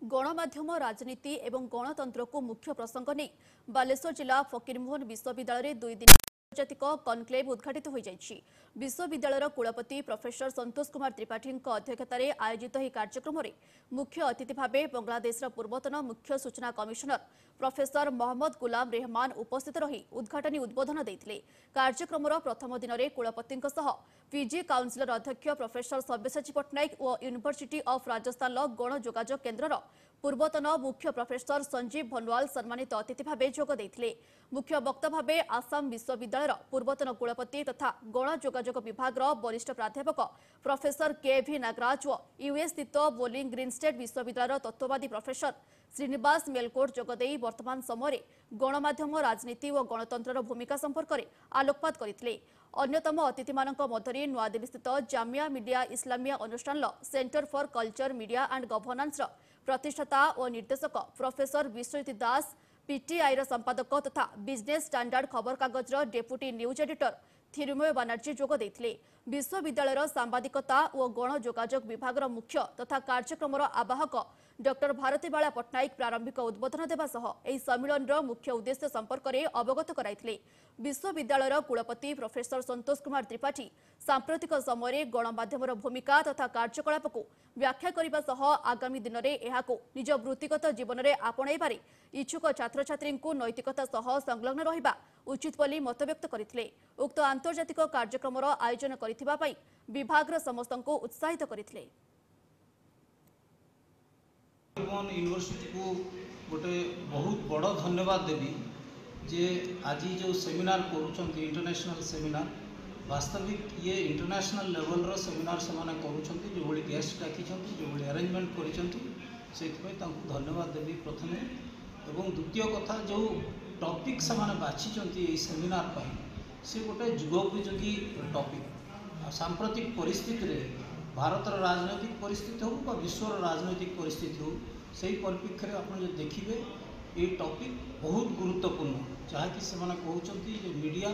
गणमाध्यम राजनीति एवं गणतंत्र को मुख्य प्रसंग नहीं बालेश्वर जिला फकीरमोहन विश्वविद्यालय 2 दिन आंतर्जातिक कनक्लेव उद्घाटित हो जाइछि। विश्वविद्यालय कुलपति प्रोफेसर संतोष कुमार त्रिपाठी अध्यक्षतार आयोजित यह कार्यक्रम में मुख्य अतिथि भाव बांग्लादेश पूर्वतन मुख्य सूचना कमिशनर प्रोफेसर मोहम्मद गुलाम रेहमान उपस्थित रही उद्घाटनी उद्बोधन देते। कार्यक्रम प्रथम दिन में कुलपति पीजी काउंसिलर अध्यक्ष प्रोफेसर सब्यसाची पट्टनायक और यूनिवर्सिटी ऑफ राजस्थान गण जोगाजोग केन्द्र पूर्वतन मुख्य प्रोफेसर संजीव भनवाल सम्मानित अतिथि भाव जोग देते। मुख्य वक्ता भाव आसाम विश्वविद्यालय पूर्वतन कुलपति तथा गण जोगाजोग विभाग वरिष्ठ प्राध्यापक प्रोफेसर के नागराज और यूएस स्थित बोलिंग ग्रीन स्टेट विश्वविद्यालय तत्ववादी प्रोफेसर श्रीनिवास मेलकोट जोगदे वर्तमान समय गणमाध्यम राजनीति और गणतंत्र भूमिका संपर्क में आलोकपात करते। अन्यतम अतिथि मध्य नूआदिल्ली स्थित जामिया मिडिया इस्लामिया अनुष्ठान centre for culture media and governance प्रतिष्ठाता और निर्देशक प्रोफेसर विश्वजित दास पीटीआई संपादक तथा बिजनेस स्टैंडर्ड खबर कागज डेप्यूटी न्यूज एडिटर थिरुमय बनर्जी जोग देते। विश्वविद्यालय सांबादिकता और गण जोगाजोग विभाग मुख्य तथा कार्यक्रम आवाहक डॉक्टर भारती बाला पट्टनायक प्रारंभिक उद्बोधन देवा सह एही सम्मेलन मुख्य उद्देश्य संपर्क में अवगत कराइथिले। विश्वविद्यालय कुलपति प्रोफेसर संतोष कुमार त्रिपाठी सांप्रतिक समय गणमाध्यम भूमिका तथा कार्यकलाप को व्याख्या करने सह आगामी दिन में यह निज वृत्तिगत जीवन में आपणाइबारे इच्छुक छात्र छात्री नैतिकता सह संलग्न रहिबा उचित बोली मतव्यक्त करथिले। उक्त आंतर्जातिक कार्यक्रम आयोजन करिथिबा पई विभाग समस्तଙ୍କୁ उत्साहित करथिले। यूनिवर्सिटी को गोटे बहुत बड़ धन्यवाद देवी जे आज जो सेमिनार करुँच इंटरनेशनल सेमिनार वास्तविक ये इंटरनेशनल लेवल रो सेमिनार से माने करुँच जो भाई गेस्ट डाकी जो भाई अरेंजमेंट कर धन्यवाद देवी प्रथम एवं द्वितीय कथा जो टॉपिक से माने बाछी सेमिनार पर से गोटे जुगोपयोगी टॉपिक सांप्रतिक परिस्थिति रे भारत राजनैतिक परिस्थिति हो विश्व राजनैतिक परिस्थिति हो से परिप्रेक्षी में आप देखिए ये टॉपिक बहुत गुरुत्वपूर्ण जहाँकि से कहते मीडिया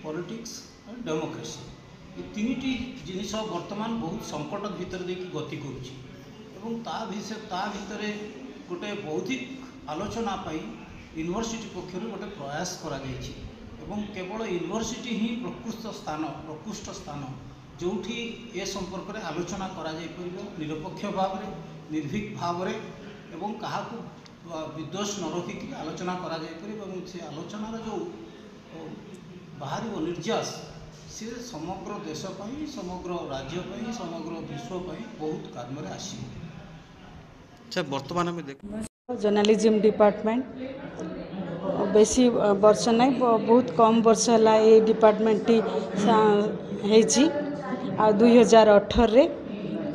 पॉलिटिक्स एंड डेमोक्रेसी ये तीनिटी जिनिस वर्तमान बहुत संकट भितर देखी गति करुँचा भितर गोटे बौद्धिक आलोचना यूनिवर्सिटी पक्षर गोटे प्रयास करा केवल यूनिवर्सिटी ही प्रकृष्ट स्थान जोठी ए संपर्क में आलोचना करा निरपेक्ष भाव निर्भीक भाव एवं क्या विद्वेष न रखिक आलोचना करा से आलोचनार जो बाहर निर्यास सी समग्र देशपाई समग्र राज्यपाई समग्र विश्वपाई बहुत काम में आस। वर्तमान में देख जर्नलिज्म डिपार्टमेंट बेसी वर्ष नहीं बहुत कम वर्ष है ये डिपार्टमेंट आ 2018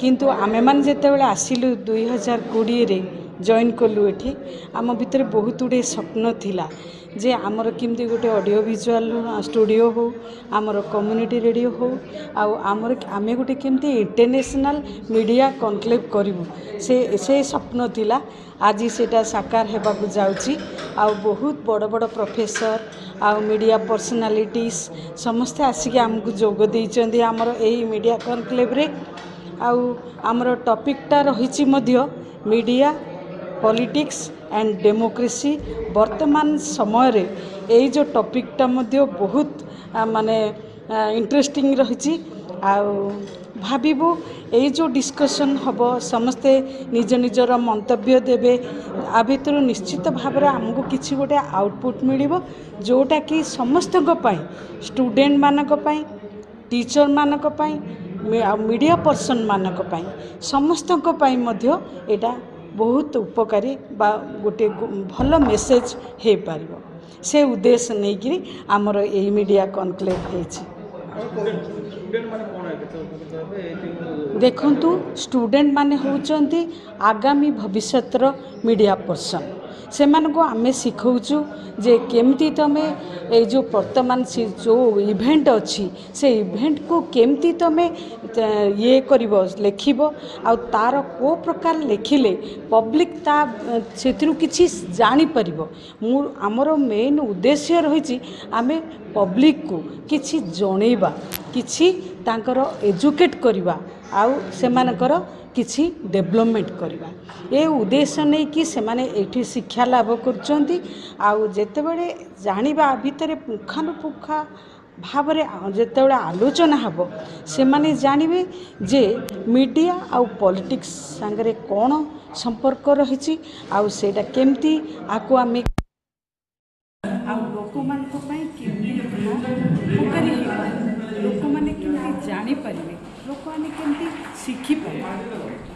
किंतु आमे मान जेते बेले आसिलु 2020 रे जॉइन कलु एठी आम भितर बहुत गुड़े स्वप्न थिला जे आमर किमती गोटे ऑडियो विजुअल स्टूडियो हो आमर कम्युनिटी रेडियो हो आमर आमे गोटे किमती इंटरनेशनल मीडिया कनक्लेव करिवु से स्वप्न थिला। आज सेटा साकार हेबाकु जाउची आ बहुत बड़ बड़ प्रोफेसर आ मीडिया पर्सनालिटीज समस्ते आसिक आमको जोग देइचंदी आमर एही मीडिया कनक्लेव रे आमर टॉपिकटा रहिची मध्य मीडिया पॉलिटिक्स एंड डेमोक्रेसी वर्तमान समय रे एही जो टॉपिकटा मध्य बहुत माने इंटरेस्टिंग रहिची आ भाविबू यही जो डिस्कशन हम समस्ते निज निजर मंतव्य देवे आ भितर निश्चित भाव आमको किसी गोटे आउटपुट मिलिबो जोटा कि समस्त स्टूडेंट मानक पई टीचर मानक पई मीडिया पर्सन मानक पई समस्त मध्य एटा बहुत उपकारी बा गोटे भल मेसेज हे पारिबो से उद्देश्य नहीं कि आमर यही मीडिया कनक्लेव होइछि। देखंतु स्टूडेंट माने होउचंती आगामी भविष्यतर मीडिया पर्सन से मानको आमे सिखौचु जे केमती तमे ए जो वर्तमान से जो इवेंट अच्छी से इवेंट को केमती तमे ये करिवो लेखिबो आ तार को प्रकार लेखिले पब्लिक ता सेतिरु किछि जानि परिबो। आमर मेन उद्देश्य रहिछि आमे पब्लिक को किछि जणैबा किछि तांकर एजुकेट करिबा आउ सेमानकर किछि डेवलपमेंट करवा ए उद्देश्य नहीं कि से माने एठी शिक्षा लाभ करछंती आउ जेतेबेले जानिबा भितरे पुखानुपुखा भाव जेतेबेले आलोचना हबो से माने जानिबे जे मीडिया आउ पॉलिटिक्स संगरे कोन संपर्क रहिछि आउ सेटा केमती आको आमे आउ लोक मान को पई केमती उपकारी लोक माने केमती जानि परिबे लोक माने केमती शिखि पारे।